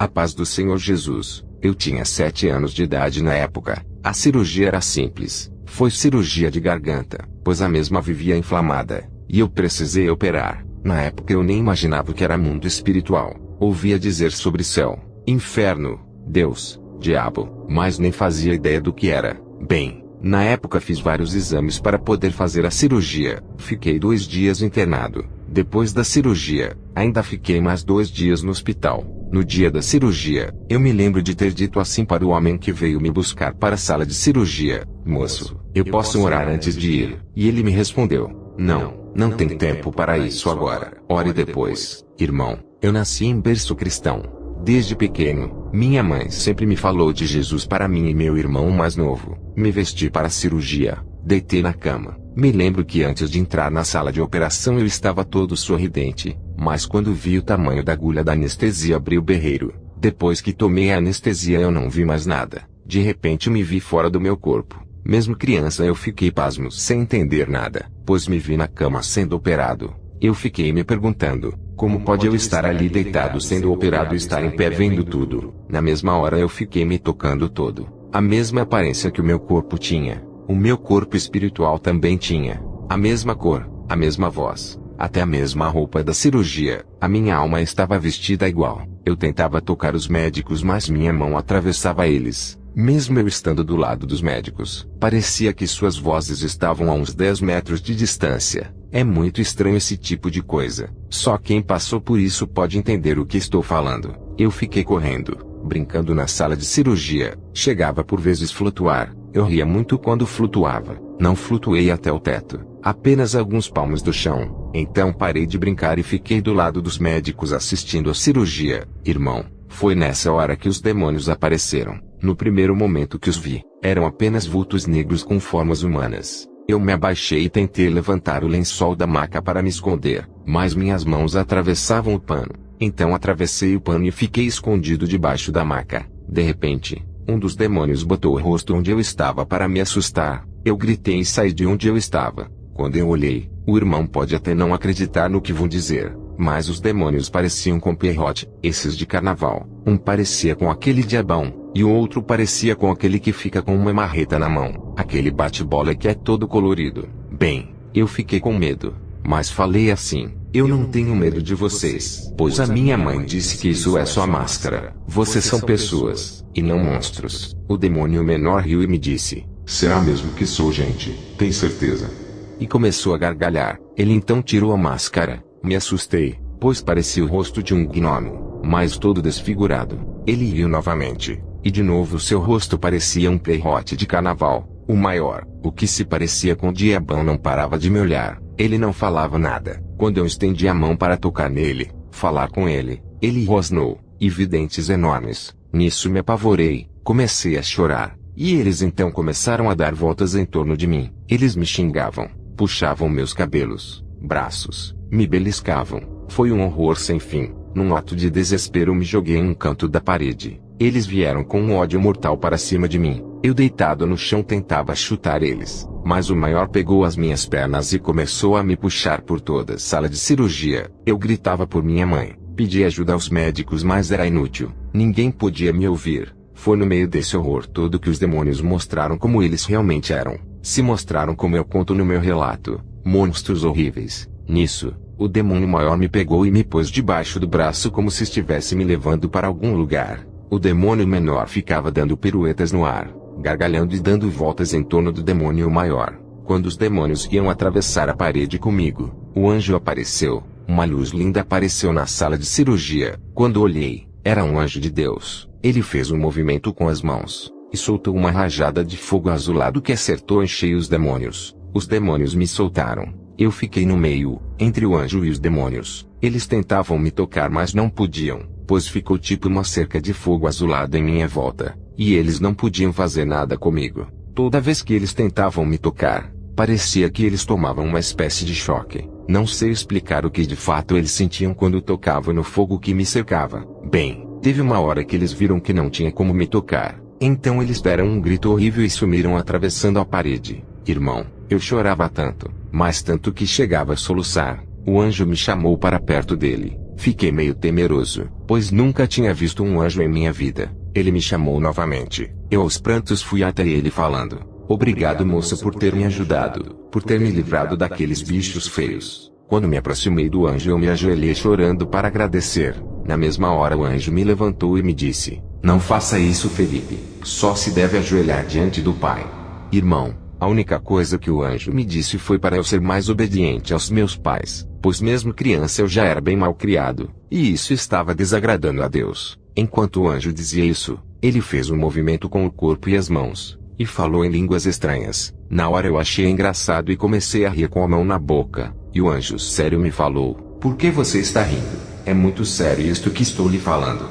A paz do Senhor Jesus. Eu tinha 7 anos de idade na época. A cirurgia era simples. Foi cirurgia de garganta, pois a mesma vivia inflamada, e eu precisei operar. Na época eu nem imaginava o que era mundo espiritual. Ouvia dizer sobre céu, inferno, Deus, diabo, mas nem fazia ideia do que era. Bem, na época fiz vários exames para poder fazer a cirurgia. Fiquei 2 dias internado. Depois da cirurgia, ainda fiquei mais 2 dias no hospital. No dia da cirurgia, eu me lembro de ter dito assim para o homem que veio me buscar para a sala de cirurgia: moço, eu posso orar antes de ir? E ele me respondeu: não tem tempo para isso agora. Ore depois. Irmão, eu nasci em berço cristão. Desde pequeno, minha mãe sempre me falou de Jesus para mim e meu irmão mais novo. Me vesti para a cirurgia, deitei na cama. Me lembro que antes de entrar na sala de operação eu estava todo sorridente, mas quando vi o tamanho da agulha da anestesia abri o berreiro. Depois que tomei a anestesia eu não vi mais nada. De repente me vi fora do meu corpo. Mesmo criança eu fiquei pasmo sem entender nada, pois me vi na cama sendo operado. Eu fiquei me perguntando, como pode eu estar ali deitado sendo operado e estar em pé vendo tudo? Na mesma hora eu fiquei me tocando todo. A mesma aparência que o meu corpo tinha, o meu corpo espiritual também tinha. A mesma cor, a mesma voz, até a mesma roupa da cirurgia. A minha alma estava vestida igual. Eu tentava tocar os médicos, mas minha mão atravessava eles. Mesmo eu estando do lado dos médicos, parecia que suas vozes estavam a uns 10 metros de distância. É muito estranho esse tipo de coisa. Só quem passou por isso pode entender o que estou falando. Eu fiquei correndo, brincando na sala de cirurgia. Chegava por vezes flutuar. Eu ria muito quando flutuava. Não flutuei até o teto, apenas alguns palmos do chão. Então parei de brincar e fiquei do lado dos médicos assistindo a cirurgia. Irmão, foi nessa hora que os demônios apareceram. No primeiro momento que os vi, eram apenas vultos negros com formas humanas. Eu me abaixei e tentei levantar o lençol da maca para me esconder, mas minhas mãos atravessavam o pano. Então atravessei o pano e fiquei escondido debaixo da maca. De repente, um dos demônios botou o rosto onde eu estava para me assustar. Eu gritei e saí de onde eu estava. Quando eu olhei, o irmão pode até não acreditar no que vou dizer, mas os demônios pareciam com Pierrot, esses de carnaval. Um parecia com aquele diabão, e o outro parecia com aquele que fica com uma marreta na mão, aquele bate-bola que é todo colorido. Bem, eu fiquei com medo, mas falei assim: eu não tenho medo de vocês, pois a minha mãe disse que isso é só máscara. Vocês são pessoas, e não monstros. O demônio menor riu e me disse: será mesmo que sou gente? Tem certeza? E começou a gargalhar. Ele então tirou a máscara. Me assustei, pois parecia o rosto de um gnomo, mas todo desfigurado. Ele riu novamente, e de novo seu rosto parecia um Pierrot de carnaval, o maior. O que se parecia com o diabão não parava de me olhar. Ele não falava nada. Quando eu estendi a mão para tocar nele, falar com ele, ele rosnou, e vi dentes enormes. Nisso me apavorei, comecei a chorar, e eles então começaram a dar voltas em torno de mim. Eles me xingavam, puxavam meus cabelos, braços, me beliscavam. Foi um horror sem fim. Num ato de desespero me joguei em um canto da parede. Eles vieram com um ódio mortal para cima de mim. Eu deitado no chão tentava chutar eles, mas o maior pegou as minhas pernas e começou a me puxar por toda a sala de cirurgia. Eu gritava por minha mãe, pedi ajuda aos médicos, mas era inútil. Ninguém podia me ouvir. Foi no meio desse horror todo que os demônios mostraram como eles realmente eram. Se mostraram como eu conto no meu relato, monstros horríveis. Nisso, o demônio maior me pegou e me pôs debaixo do braço como se estivesse me levando para algum lugar. O demônio menor ficava dando piruetas no ar, gargalhando e dando voltas em torno do demônio maior. Quando os demônios iam atravessar a parede comigo, o anjo apareceu. Uma luz linda apareceu na sala de cirurgia. Quando olhei, era um anjo de Deus. Ele fez um movimento com as mãos, e soltou uma rajada de fogo azulado que acertou em cheio os demônios. Os demônios me soltaram. Eu fiquei no meio, entre o anjo e os demônios. Eles tentavam me tocar, mas não podiam, pois ficou tipo uma cerca de fogo azulado em minha volta, e eles não podiam fazer nada comigo. Toda vez que eles tentavam me tocar, parecia que eles tomavam uma espécie de choque. Não sei explicar o que de fato eles sentiam quando tocavam no fogo que me cercava. Bem, teve uma hora que eles viram que não tinha como me tocar. Então eles deram um grito horrível e sumiram atravessando a parede. Irmão, eu chorava tanto, mas tanto que chegava a soluçar. O anjo me chamou para perto dele, Fiquei meio temeroso, pois nunca tinha visto um anjo em minha vida. Ele me chamou novamente. Eu aos prantos fui até ele falando: "Obrigado, moça, por ter me ajudado, por ter me livrado daqueles bichos feios." Quando me aproximei do anjo, eu me ajoelhei chorando para agradecer. Na mesma hora o anjo me levantou e me disse: "Não faça isso, Felipe. Só se deve ajoelhar diante do Pai." Irmão, a única coisa que o anjo me disse foi para eu ser mais obediente aos meus pais, pois mesmo criança eu já era bem mal criado, e isso estava desagradando a Deus. Enquanto o anjo dizia isso, ele fez um movimento com o corpo e as mãos, e falou em línguas estranhas. Na hora eu achei engraçado e comecei a rir com a mão na boca, e o anjo sério me falou: "Por que você está rindo? É muito sério isto que estou lhe falando."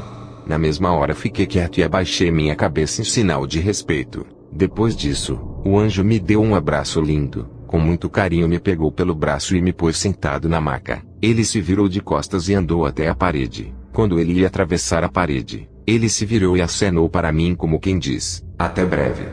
Na mesma hora fiquei quieto e abaixei minha cabeça em sinal de respeito. Depois disso, o anjo me deu um abraço lindo. Com muito carinho me pegou pelo braço e me pôs sentado na maca. Ele se virou de costas e andou até a parede. Quando ele ia atravessar a parede, ele se virou e acenou para mim como quem diz: "Até breve."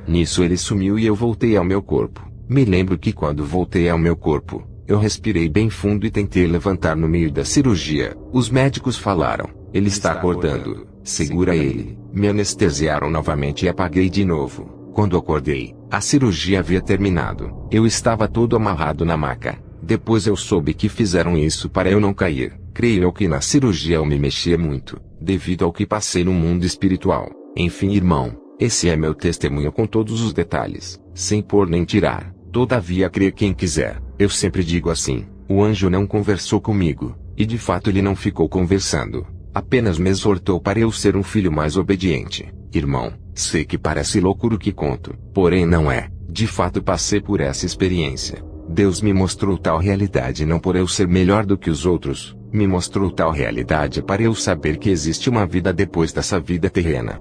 Nisso ele sumiu e eu voltei ao meu corpo. Me lembro que quando voltei ao meu corpo, eu respirei bem fundo e tentei levantar no meio da cirurgia. Os médicos falaram: "Ele está acordando, segura ele." Me anestesiaram novamente e apaguei de novo. Quando acordei, a cirurgia havia terminado. Eu estava todo amarrado na maca. Depois eu soube que fizeram isso para eu não cair. Creio eu que na cirurgia eu me mexia muito, devido ao que passei no mundo espiritual. Enfim, irmão, esse é meu testemunho com todos os detalhes, sem pôr nem tirar. Todavia crê quem quiser. Eu sempre digo assim: o anjo não conversou comigo, e de fato ele não ficou conversando. Apenas me exortou para eu ser um filho mais obediente. Irmão, sei que parece loucura o que conto, porém não é. De fato passei por essa experiência. Deus me mostrou tal realidade não por eu ser melhor do que os outros, me mostrou tal realidade para eu saber que existe uma vida depois dessa vida terrena.